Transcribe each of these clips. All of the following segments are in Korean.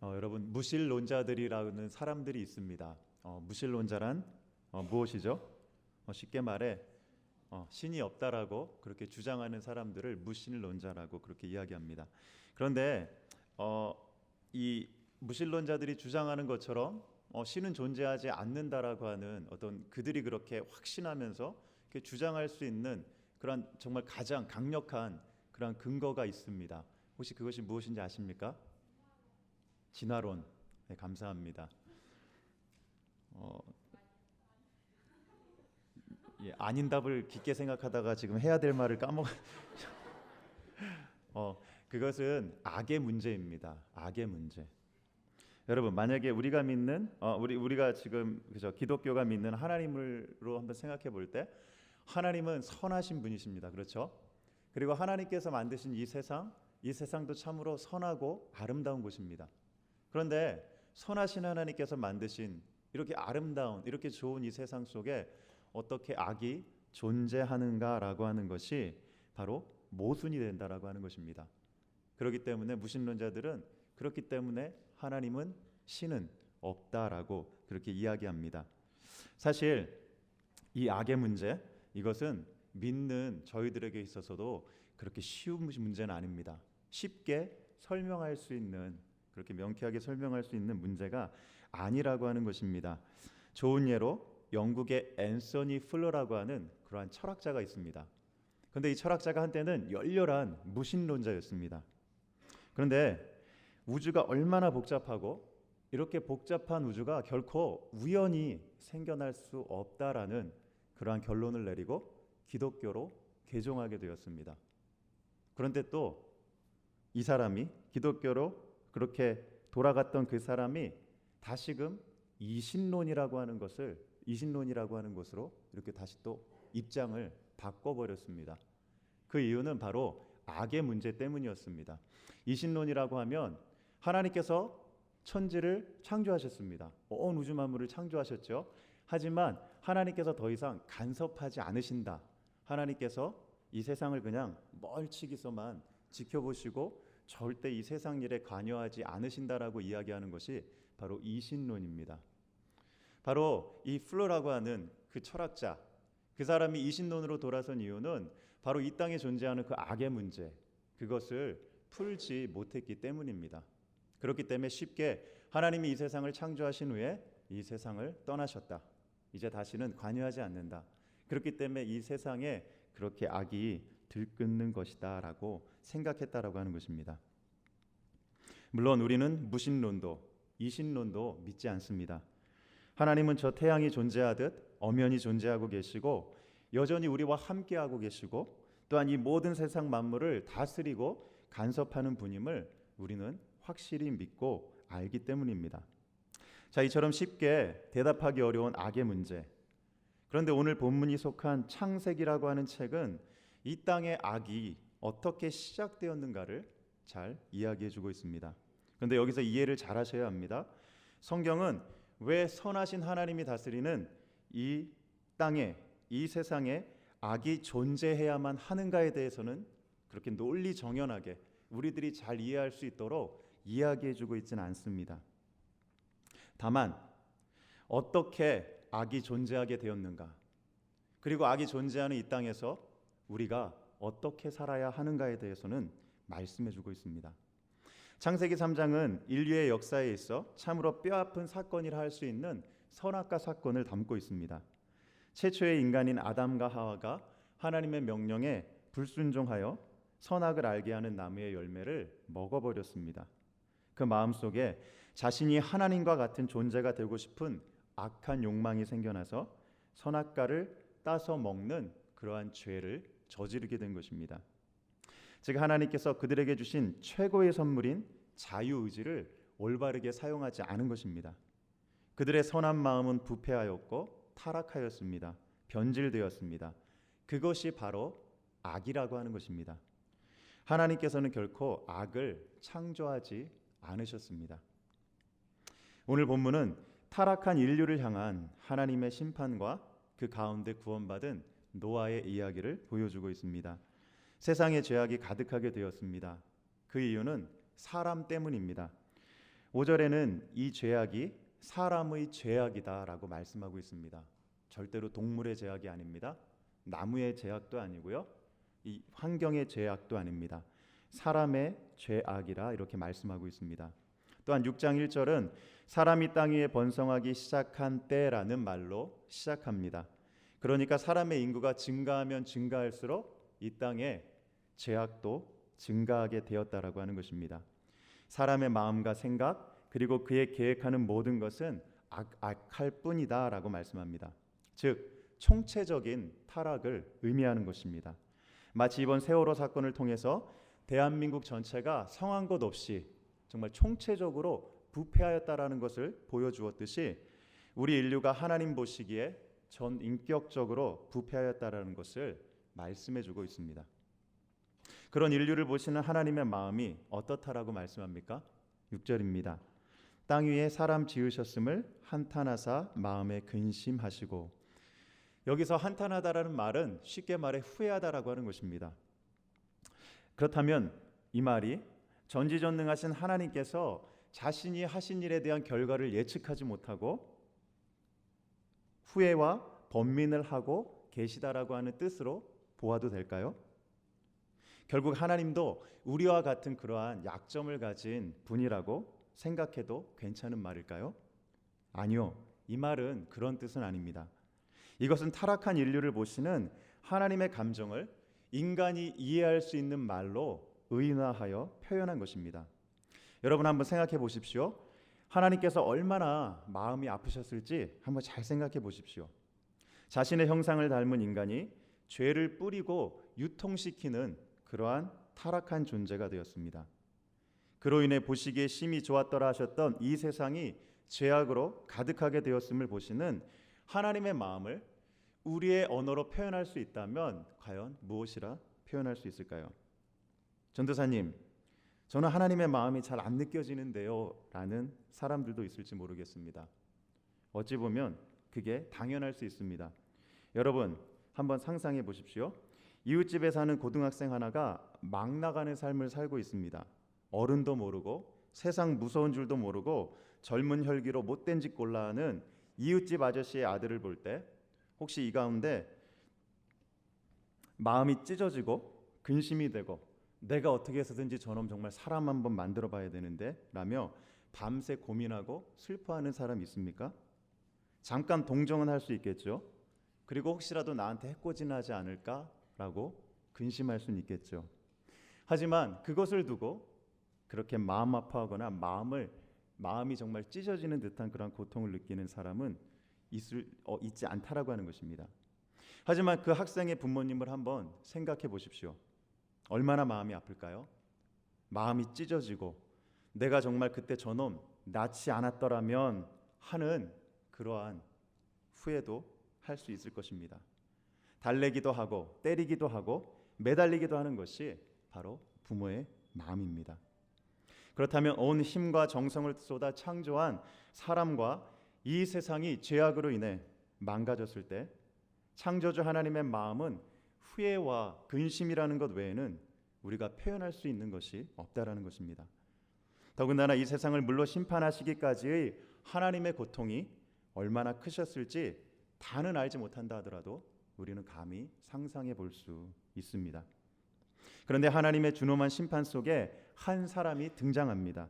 여러분, 무신론자들이라는 사람들이 있습니다. 무신론자란 무엇이죠? 쉽게 말해 신이 없다라고 그렇게 주장하는 사람들을 무신론자라고 그렇게 이야기합니다. 그런데 이 무신론자들이 주장하는 것처럼 신은 존재하지 않는다라고 하는 어떤 그들이 그렇게 확신하면서 이렇게 주장할 수 있는 그런 정말 가장 강력한 그런 근거가 있습니다. 혹시 그것이 무엇인지 아십니까? 진화론. 네, 감사합니다. 아닌 답을 깊게 생각하다가 지금 해야 될 말을 까먹. 그것은 악의 문제입니다. 악의 문제. 여러분, 만약에 우리가 믿는 우리가 지금 그죠 기독교가 믿는 하나님으로 한번 생각해 볼 때 하나님은 선하신 분이십니다. 그렇죠? 그리고 하나님께서 만드신 이 세상도 참으로 선하고 아름다운 곳입니다. 그런데 선하신 하나님께서 만드신 이렇게 아름다운 이렇게 좋은 이 세상 속에 어떻게 악이 존재하는가라고 하는 것이 바로 모순이 된다라고 하는 것입니다. 그렇기 때문에 무신론자들은 그렇기 때문에 하나님은 신은 없다라고 그렇게 이야기합니다. 사실 이 악의 문제 이것은 믿는 저희들에게 있어서도 그렇게 쉬운 문제는 아닙니다. 쉽게 설명할 수 있는 그렇게 명쾌하게 설명할 수 있는 문제가 아니라고 하는 것입니다. 좋은 예로 영국의 앤서니 풀러라고 하는 그러한 철학자가 있습니다. 그런데 이 철학자가 한때는 열렬한 무신론자였습니다. 그런데 우주가 얼마나 복잡하고 이렇게 복잡한 우주가 결코 우연히 생겨날 수 없다라는 그러한 결론을 내리고 기독교로 개종하게 되었습니다. 그런데 또 이 사람이 기독교로 그렇게 돌아갔던 그 사람이 다시금 이신론이라고 하는 것으로 이렇게 다시 또 입장을 바꿔버렸습니다. 그 이유는 바로 악의 문제 때문이었습니다. 이신론이라고 하면 하나님께서 천지를 창조하셨습니다. 온 우주 만물을 창조하셨죠. 하지만 하나님께서 더 이상 간섭하지 않으신다. 하나님께서 이 세상을 그냥 멀찍이서만 지켜보시고 절대 이 세상 일에 관여하지 않으신다라고 이야기하는 것이 바로 이신론입니다. 바로 이 플러라고 하는 그 철학자, 그 사람이 이신론으로 돌아선 이유는 바로 이 땅에 존재하는 그 악의 문제, 그것을 풀지 못했기 때문입니다. 그렇기 때문에 쉽게 하나님이 이 세상을 창조하신 후에 이 세상을 떠나셨다. 이제 다시는 관여하지 않는다. 그렇기 때문에 이 세상에 그렇게 악이 들끓는 것이다 라고 생각했다라고 하는 것입니다. 물론 우리는 무신론도 이신론도 믿지 않습니다. 하나님은 저 태양이 존재하듯 엄연히 존재하고 계시고 여전히 우리와 함께하고 계시고 또한 이 모든 세상 만물을 다스리고 간섭하는 분임을 우리는 확실히 믿고 알기 때문입니다. 자, 이처럼 쉽게 대답하기 어려운 악의 문제. 그런데 오늘 본문이 속한 창세기라고 하는 책은 이 땅의 악이 어떻게 시작되었는가를 잘 이야기해주고 있습니다. 그런데 여기서 이해를 잘 하셔야 합니다. 성경은 왜 선하신 하나님이 다스리는 이 땅에 이 세상에 악이 존재해야만 하는가에 대해서는 그렇게 논리정연하게 우리들이 잘 이해할 수 있도록 이야기해주고 있지는 않습니다. 다만 어떻게 악이 존재하게 되었는가, 그리고 악이 존재하는 이 땅에서 우리가 어떻게 살아야 하는가에 대해서는 말씀해주고 있습니다. 창세기 3장은 인류의 역사에 있어 참으로 뼈아픈 사건이라 할 수 있는 선악과 사건을 담고 있습니다. 최초의 인간인 아담과 하와가 하나님의 명령에 불순종하여 선악을 알게 하는 나무의 열매를 먹어버렸습니다. 그 마음속에 자신이 하나님과 같은 존재가 되고 싶은 악한 욕망이 생겨나서 선악과를 따서 먹는 그러한 죄를 저지르게 된 것입니다. 즉 하나님께서 그들에게 주신 최고의 선물인 자유의지를 올바르게 사용하지 않은 것입니다. 그들의 선한 마음은 부패하였고 타락하였습니다. 변질되었습니다. 그것이 바로 악이라고 하는 것입니다. 하나님께서는 결코 악을 창조하지 않으셨습니다. 오늘 본문은 타락한 인류를 향한 하나님의 심판과 그 가운데 구원받은 노아의 이야기를 보여주고 있습니다. 세상에 죄악이 가득하게 되었습니다. 그 이유는 사람 때문입니다. 5절에는 이 죄악이 사람의 죄악이다라고 말씀하고 있습니다. 절대로 동물의 죄악이 아닙니다. 나무의 죄악도 아니고요. 이 환경의 죄악도 아닙니다. 사람의 죄악이라 이렇게 말씀하고 있습니다. 또한 6장 1절은 사람이 땅 위에 번성하기 시작한 때라는 말로 시작합니다. 그러니까 사람의 인구가 증가하면 증가할수록 이 땅에 죄악도 증가하게 되었다라고 하는 것입니다. 사람의 마음과 생각 그리고 그의 계획하는 모든 것은 악할 뿐이다라고 말씀합니다. 즉 총체적인 타락을 의미하는 것입니다. 마치 이번 세월호 사건을 통해서 대한민국 전체가 성한 것 없이 정말 총체적으로 부패하였다라는 것을 보여주었듯이 우리 인류가 하나님 보시기에 전 인격적으로 부패하였다라는 것을 말씀해주고 있습니다. 그런 인류를 보시는 하나님의 마음이 어떻다라고 말씀합니까? 6절입니다. 땅 위에 사람 지으셨음을 한탄하사 마음에 근심하시고. 여기서 한탄하다라는 말은 쉽게 말해 후회하다라고 하는 것입니다. 그렇다면 이 말이 전지전능하신 하나님께서 자신이 하신 일에 대한 결과를 예측하지 못하고 후회와 번민을 하고 계시다라고 하는 뜻으로 보아도 될까요? 결국 하나님도 우리와 같은 그러한 약점을 가진 분이라고 생각해도 괜찮은 말일까요? 아니요. 이 말은 그런 뜻은 아닙니다. 이것은 타락한 인류를 보시는 하나님의 감정을 인간이 이해할 수 있는 말로 의인화하여 표현한 것입니다. 여러분 한번 생각해 보십시오. 하나님께서 얼마나 마음이 아프셨을지 한번 잘 생각해 보십시오. 자신의 형상을 닮은 인간이 죄를 뿌리고 유통시키는 그러한 타락한 존재가 되었습니다. 그로 인해 보시기에 심히 좋았더라 하셨던 이 세상이 죄악으로 가득하게 되었음을 보시는 하나님의 마음을 우리의 언어로 표현할 수 있다면 과연 무엇이라 표현할 수 있을까요? 전도사님, 저는 하나님의 마음이 잘 안 느껴지는데요 라는 사람들도 있을지 모르겠습니다. 어찌 보면 그게 당연할 수 있습니다. 여러분 한번 상상해 보십시오. 이웃집에 사는 고등학생 하나가 막 나가는 삶을 살고 있습니다. 어른도 모르고 세상 무서운 줄도 모르고 젊은 혈기로 못된 짓 골라 하는 이웃집 아저씨의 아들을 볼 때 혹시 이 가운데 마음이 찢어지고 근심이 되고 내가 어떻게 해서든지 저놈 정말 사람 한번 만들어 봐야 되는데 라며 밤새 고민하고 슬퍼하는 사람 있습니까? 잠깐 동정은 할 수 있겠죠. 그리고 혹시라도 나한테 해코지하지 않을까라고 근심할 수는 있겠죠. 하지만 그것을 두고 그렇게 마음 아파하거나 마음이 정말 찢어지는 듯한 그런 고통을 느끼는 사람은 있지 않다라고 하는 것입니다. 하지만 그 학생의 부모님을 한번 생각해 보십시오. 얼마나 마음이 아플까요? 마음이 찢어지고 내가 정말 그때 저놈 낳지 않았더라면 하는 그러한 후회도 할 수 있을 것입니다. 달래기도 하고 때리기도 하고 매달리기도 하는 것이 바로 부모의 마음입니다. 그렇다면 온 힘과 정성을 쏟아 창조한 사람과 이 세상이 죄악으로 인해 망가졌을 때 창조주 하나님의 마음은 후회와 근심이라는 것 외에는 우리가 표현할 수 있는 것이 없다라는 것입니다. 더군다나 이 세상을 물로 심판하시기까지의 하나님의 고통이 얼마나 크셨을지 다는 알지 못한다 하더라도 우리는 감히 상상해 볼 수 있습니다. 그런데 하나님의 준엄한 심판 속에 한 사람이 등장합니다.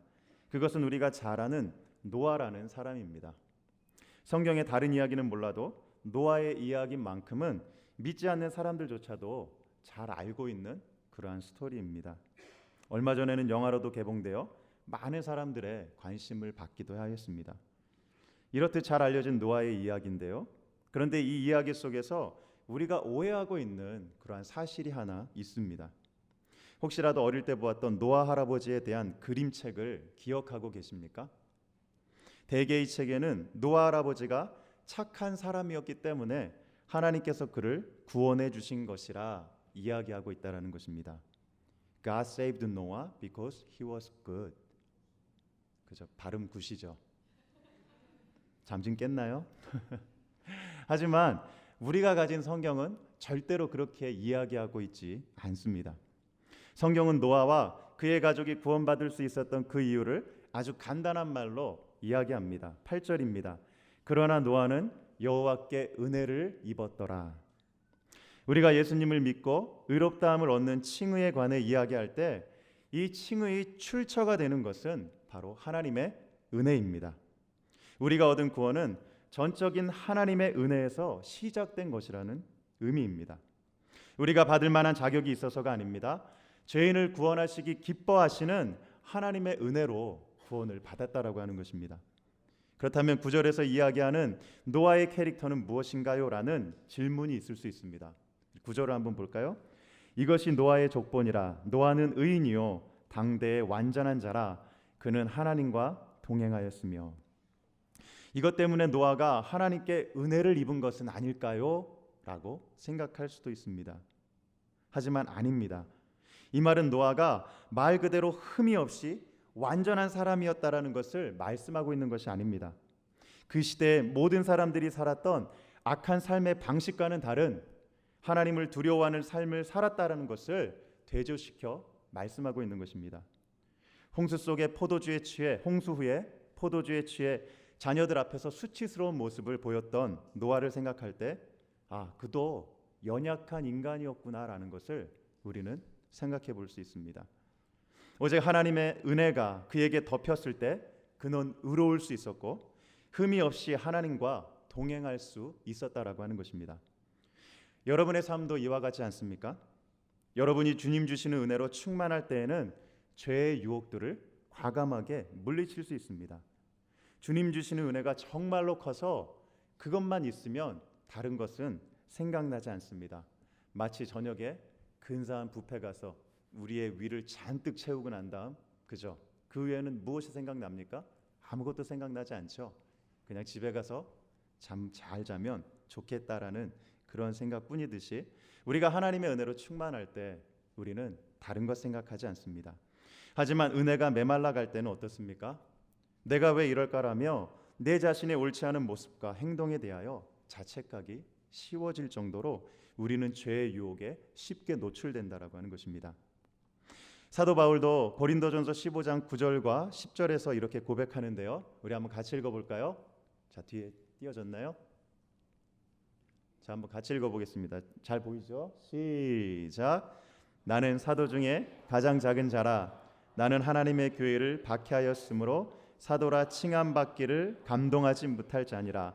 그것은 우리가 잘 아는 노아라는 사람입니다. 성경의 다른 이야기는 몰라도 노아의 이야기만큼은 믿지 않는 사람들조차도 잘 알고 있는 그러한 스토리입니다. 얼마 전에는 영화로도 개봉되어 많은 사람들의 관심을 받기도 하였습니다. 이렇듯 잘 알려진 노아의 이야기인데요. 그런데 이 이야기 속에서 우리가 오해하고 있는 그러한 사실이 하나 있습니다. 혹시라도 어릴 때 보았던 노아 할아버지에 대한 그림책을 기억하고 계십니까? 대개 이 책에는 노아 할아버지가 착한 사람이었기 때문에 하나님께서 그를 구원해 주신 것이라 이야기하고 있다라는 것입니다. God saved Noah because he was good. 그죠? 발음 굿이죠. 잠 좀 깼나요? 하지만 우리가 가진 성경은 절대로 그렇게 이야기하고 있지 않습니다. 성경은 노아와 그의 가족이 구원받을 수 있었던 그 이유를 아주 간단한 말로 이야기합니다. 8절입니다. 그러나 노아는 여호와께 은혜를 입었더라. 우리가 예수님을 믿고 의롭다함을 얻는 칭의에 관해 이야기할 때 이 칭의의 출처가 되는 것은 바로 하나님의 은혜입니다. 우리가 얻은 구원은 전적인 하나님의 은혜에서 시작된 것이라는 의미입니다. 우리가 받을 만한 자격이 있어서가 아닙니다. 죄인을 구원하시기 기뻐하시는 하나님의 은혜로 구원을 받았다라고 하는 것입니다. 그렇다면 9절에서 이야기하는 노아의 캐릭터는 무엇인가요? 라는 질문이 있을 수 있습니다. 9절을 한번 볼까요? 이것이 노아의 족본이라. 노아는 의인이요 당대의 완전한 자라. 그는 하나님과 동행하였으며. 이것 때문에 노아가 하나님께 은혜를 입은 것은 아닐까요? 라고 생각할 수도 있습니다. 하지만 아닙니다. 이 말은 노아가 말 그대로 흠이 없이 완전한 사람이었다라는 것을 말씀하고 있는 것이 아닙니다. 그 시대의 모든 사람들이 살았던 악한 삶의 방식과는 다른 하나님을 두려워하는 삶을 살았다라는 것을 대조시켜 말씀하고 있는 것입니다. 홍수 속에 홍수 후에 포도주에 취해 자녀들 앞에서 수치스러운 모습을 보였던 노아를 생각할 때 그도 연약한 인간이었구나라는 것을 우리는 생각해 볼 수 있습니다. 오직 하나님의 은혜가 그에게 덮였을 때 그는 의로울 수 있었고 흠이 없이 하나님과 동행할 수 있었다라고 하는 것입니다. 여러분의 삶도 이와 같지 않습니까? 여러분이 주님 주시는 은혜로 충만할 때에는 죄의 유혹들을 과감하게 물리칠 수 있습니다. 주님 주시는 은혜가 정말로 커서 그것만 있으면 다른 것은 생각나지 않습니다. 마치 저녁에 근사한 뷔페 가서 우리의 위를 잔뜩 채우고 난 다음 그 외에는 무엇이 생각납니까? 아무것도 생각나지 않죠. 그냥 집에 가서 잠 잘 자면 좋겠다라는 그런 생각뿐이듯이 우리가 하나님의 은혜로 충만할 때 우리는 다른 것 생각하지 않습니다. 하지만 은혜가 메말라갈 때는 어떻습니까? 내가 왜 이럴까라며 내 자신의 옳지 않은 모습과 행동에 대하여 자책하기 쉬워질 정도로 우리는 죄의 유혹에 쉽게 노출된다라고 하는 것입니다. 사도 바울도 고린도전서 15장 9절과 10절에서 이렇게 고백하는데요. 우리 한번 같이 읽어볼까요? 자, 뒤에 띄어졌나요? 자, 한번 같이 읽어보겠습니다. 잘 보이죠? 시작. 나는 사도 중에 가장 작은 자라. 나는 하나님의 교회를 박해하였으므로 사도라 칭함받기를 감동하지 못할 자니라.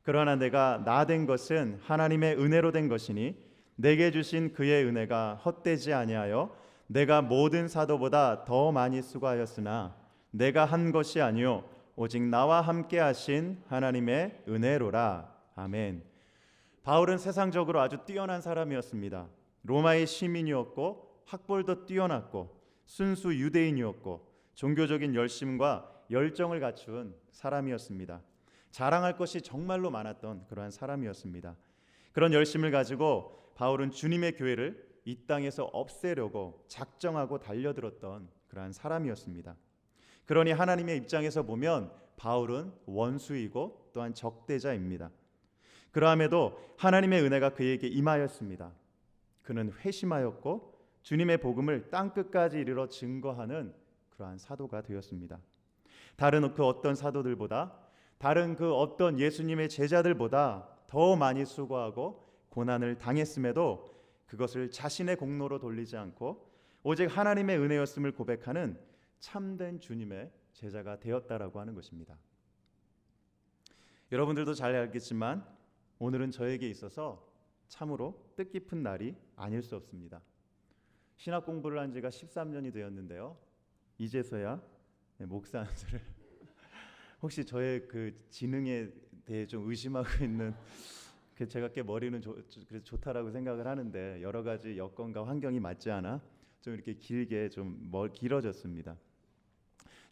그러나 내가 나 된 것은 하나님의 은혜로 된 것이니 내게 주신 그의 은혜가 헛되지 아니하여 내가 모든 사도보다 더 많이 수고하였으나 내가 한 것이 아니요 오직 나와 함께 하신 하나님의 은혜로라. 아멘. 바울은 세상적으로 아주 뛰어난 사람이었습니다. 로마의 시민이었고 학벌도 뛰어났고 순수 유대인이었고 종교적인 열심과 열정을 갖춘 사람이었습니다. 자랑할 것이 정말로 많았던 그러한 사람이었습니다. 그런 열심을 가지고 바울은 주님의 교회를 이 땅에서 없애려고 작정하고 달려들었던 그러한 사람이었습니다. 그러니 하나님의 입장에서 보면 바울은 원수이고 또한 적대자입니다. 그러함에도 하나님의 은혜가 그에게 임하였습니다. 그는 회심하였고 주님의 복음을 땅끝까지 이르러 증거하는 그러한 사도가 되었습니다. 다른 그 어떤 사도들보다 다른 그 어떤 예수님의 제자들보다 더 많이 수고하고 고난을 당했음에도 그것을 자신의 공로로 돌리지 않고 오직 하나님의 은혜였음을 고백하는 참된 주님의 제자가 되었다라고 하는 것입니다. 여러분들도 잘 알겠지만 오늘은 저에게 있어서 참으로 뜻깊은 날이 아닐 수 없습니다. 신학 공부를 한 지가 13년이 되었는데요. 이제서야 목사 안수를 혹시 저의 그 지능에 대해 좀 의심하고 있는 제가 꽤 머리는 그래서 좋다라고 생각을 하는데 여러 가지 여건과 환경이 맞지 않아 좀 이렇게 길게 좀 길어졌습니다.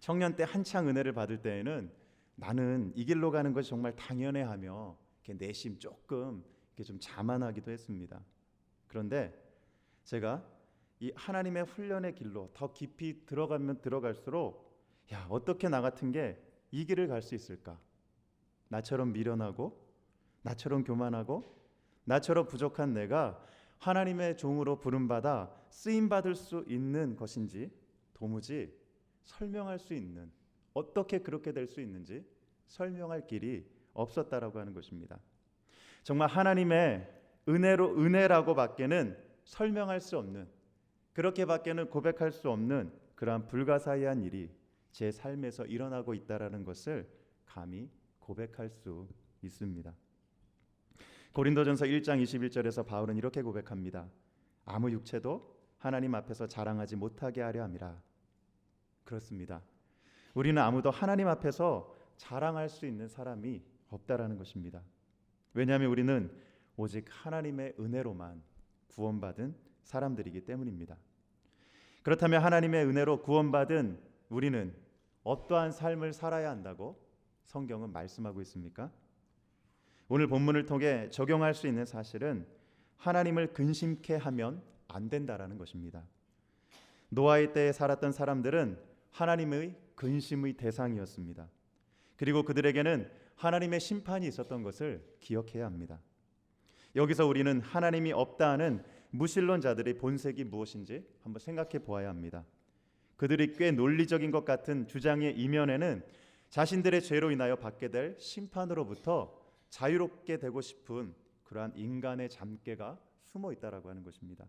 청년 때 한창 은혜를 받을 때에는 나는 이 길로 가는 것이 정말 당연해하며 내심 조금 이렇게 좀 자만하기도 했습니다. 그런데 제가 이 하나님의 훈련의 길로 더 깊이 들어가면 들어갈수록 어떻게 나 같은 게 이 길을 갈 수 있을까? 나처럼 미련하고 나처럼 교만하고 나처럼 부족한 내가 하나님의 종으로 부름받아 쓰임받을 수 있는 것인지 도무지 설명할 수 있는 어떻게 그렇게 될 수 있는지 설명할 길이 없었다라고 하는 것입니다. 정말 하나님의 은혜라고밖에는 설명할 수 없는, 그렇게밖에는 고백할 수 없는 그러한 불가사의한 일이 제 삶에서 일어나고 있다라는 것을 감히 고백할 수 있습니다. 고린도전서 1장 21절에서 바울은 이렇게 고백합니다. 아무 육체도 하나님 앞에서 자랑하지 못하게 하려 함이라. 그렇습니다. 우리는 아무도 하나님 앞에서 자랑할 수 있는 사람이 없다라는 것입니다. 왜냐하면 우리는 오직 하나님의 은혜로만 구원받은 사람들이기 때문입니다. 그렇다면 하나님의 은혜로 구원받은 우리는 어떠한 삶을 살아야 한다고 성경은 말씀하고 있습니까? 오늘 본문을 통해 적용할 수 있는 사실은 하나님을 근심케 하면 안 된다라는 것입니다. 노아의 때에 살았던 사람들은 하나님의 근심의 대상이었습니다. 그리고 그들에게는 하나님의 심판이 있었던 것을 기억해야 합니다. 여기서 우리는 하나님이 없다 하는 무신론자들의 본색이 무엇인지 한번 생각해 보아야 합니다. 그들이 꽤 논리적인 것 같은 주장의 이면에는 자신들의 죄로 인하여 받게 될 심판으로부터 자유롭게 되고 싶은 그러한 인간의 잠재가 숨어 있다라고 하는 것입니다.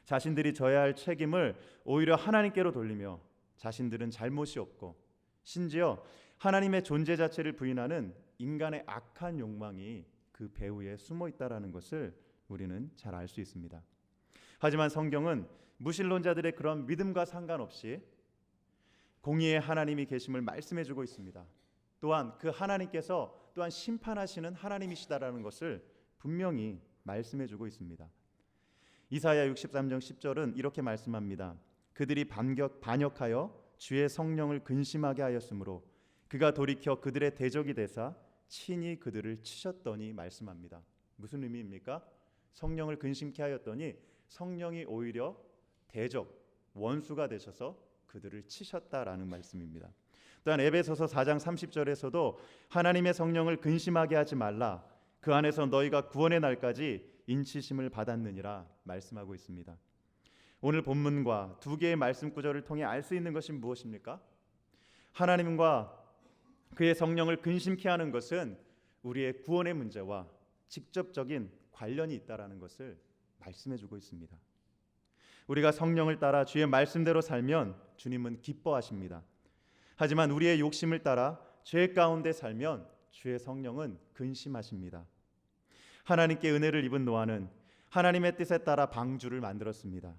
자신들이 져야 할 책임을 오히려 하나님께로 돌리며 자신들은 잘못이 없고 심지어 하나님의 존재 자체를 부인하는 인간의 악한 욕망이 그 배후에 숨어 있다라는 것을 우리는 잘 알 수 있습니다. 하지만 성경은 무신론자들의 그런 믿음과 상관없이 공의의 하나님이 계심을 말씀해주고 있습니다. 또한 그 하나님께서 또한 심판하시는 하나님이시다라는 것을 분명히 말씀해주고 있습니다. 이사야 63장 10절은 이렇게 말씀합니다. 그들이 반역하여 주의 성령을 근심하게 하였으므로 그가 돌이켜 그들의 대적이 되사 친히 그들을 치셨더니 말씀합니다. 무슨 의미입니까? 성령을 근심케 하였더니 성령이 오히려 대적, 원수가 되셔서 그들을 치셨다라는 말씀입니다. 또한 에베소서 4장 30절에서도 하나님의 성령을 근심하게 하지 말라. 그 안에서 너희가 구원의 날까지 인치심을 받았느니라 말씀하고 있습니다. 오늘 본문과 두 개의 말씀 구절을 통해 알 수 있는 것이 무엇입니까? 하나님과 그의 성령을 근심케 하는 것은 우리의 구원의 문제와 직접적인 관련이 있다라는 것을 말씀해주고 있습니다. 우리가 성령을 따라 주의 말씀대로 살면 주님은 기뻐하십니다. 하지만 우리의 욕심을 따라 죄 가운데 살면 주의 성령은 근심하십니다. 하나님께 은혜를 입은 노아는 하나님의 뜻에 따라 방주를 만들었습니다.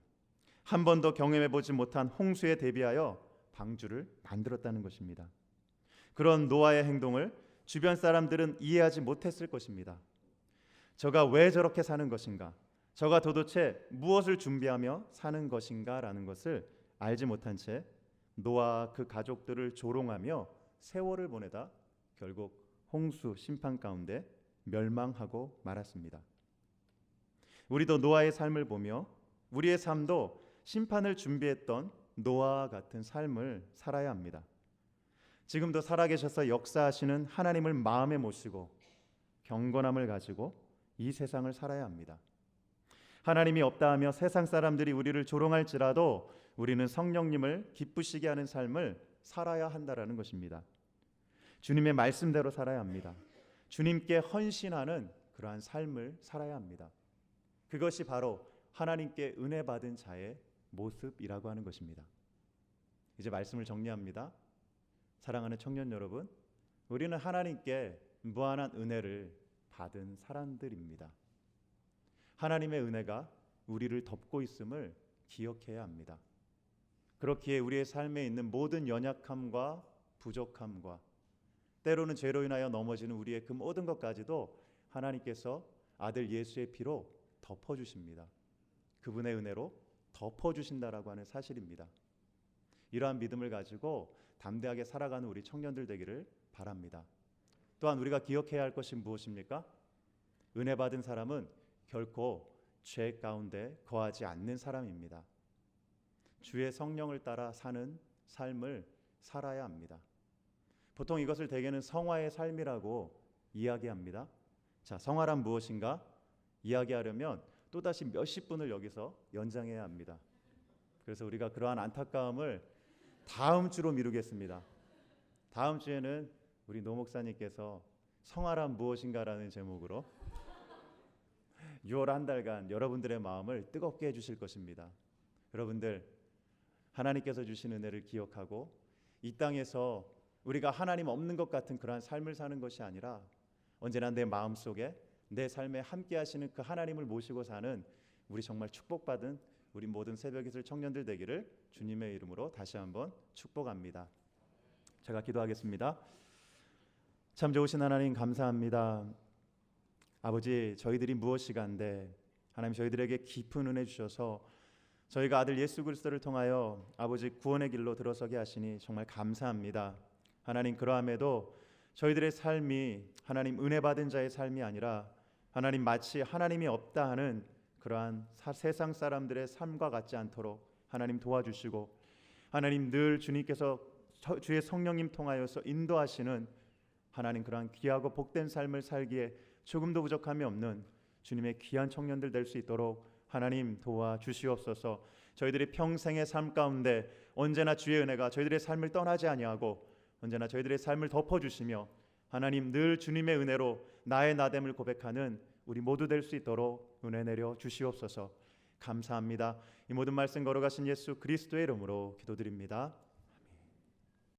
한 번도 경험해보지 못한 홍수에 대비하여 방주를 만들었다는 것입니다. 그런 노아의 행동을 주변 사람들은 이해하지 못했을 것입니다. 저가 왜 저렇게 사는 것인가? 저가 도대체 무엇을 준비하며 사는 것인가? 라는 것을 알지 못한 채 노아와 그 가족들을 조롱하며 세월을 보내다 결국 홍수 심판 가운데 멸망하고 말았습니다. 우리도 노아의 삶을 보며 우리의 삶도 심판을 준비했던 노아와 같은 삶을 살아야 합니다. 지금도 살아계셔서 역사하시는 하나님을 마음에 모시고 경건함을 가지고 이 세상을 살아야 합니다. 하나님이 없다 하며 세상 사람들이 우리를 조롱할지라도 우리는 성령님을 기쁘시게 하는 삶을 살아야 한다라는 것입니다. 주님의 말씀대로 살아야 합니다. 주님께 헌신하는 그러한 삶을 살아야 합니다. 그것이 바로 하나님께 은혜 받은 자의 모습이라고 하는 것입니다. 이제 말씀을 정리합니다. 사랑하는 청년 여러분, 우리는 하나님께 무한한 은혜를 받은 사람들입니다. 하나님의 은혜가 우리를 덮고 있음을 기억해야 합니다. 그렇기에 우리의 삶에 있는 모든 연약함과 부족함과 때로는 죄로 인하여 넘어지는 우리의 그 모든 것까지도 하나님께서 아들 예수의 피로 덮어주십니다. 그분의 은혜로 덮어주신다라고 하는 사실입니다. 이러한 믿음을 가지고 담대하게 살아가는 우리 청년들 되기를 바랍니다. 또한 우리가 기억해야 할 것이 무엇입니까? 은혜 받은 사람은 결코 죄 가운데 거하지 않는 사람입니다. 주의 성령을 따라 사는 삶을 살아야 합니다. 보통 이것을 대개는 성화의 삶이라고 이야기합니다. 자, 성화란 무엇인가? 이야기하려면 또다시 몇십 분을 여기서 연장해야 합니다. 그래서 우리가 그러한 안타까움을 다음 주로 미루겠습니다. 다음 주에는 우리 노 목사님께서 성화란 무엇인가라는 제목으로 6월 한 달간 여러분들의 마음을 뜨겁게 해주실 것입니다. 여러분들, 하나님께서 주신 은혜를 기억하고 이 땅에서 우리가 하나님 없는 것 같은 그러한 삶을 사는 것이 아니라 언제나 내 마음속에 내 삶에 함께 하시는 그 하나님을 모시고 사는 우리 정말 축복받은 우리 모든 새벽이슬 청년들 되기를 주님의 이름으로 다시 한번 축복합니다. 제가 기도하겠습니다. 참 좋으신 하나님, 감사합니다. 아버지, 저희들이 무엇이간데 하나님 저희들에게 깊은 은혜 주셔서 저희가 아들 예수 그리스도를 통하여 아버지 구원의 길로 들어서게 하시니 정말 감사합니다. 하나님, 그러함에도 저희들의 삶이 하나님 은혜 받은 자의 삶이 아니라 하나님 마치 하나님이 없다 하는 그러한 세상 사람들의 삶과 같지 않도록 하나님 도와주시고, 하나님 늘 주님께서 주의 성령님 통하여서 인도하시는 하나님 그러한 귀하고 복된 삶을 살기에 조금도 부족함이 없는 주님의 귀한 청년들 될 수 있도록 하나님 도와주시옵소서. 저희들이 평생의 삶 가운데 언제나 주의 은혜가 저희들의 삶을 떠나지 아니하고 언제나 저희들의 삶을 덮어주시며 하나님 늘 주님의 은혜로 나의 나됨을 고백하는 우리 모두 될 수 있도록 은혜 내려 주시옵소서. 감사합니다. 이 모든 말씀 걸어가신 예수 그리스도의 이름으로 기도드립니다.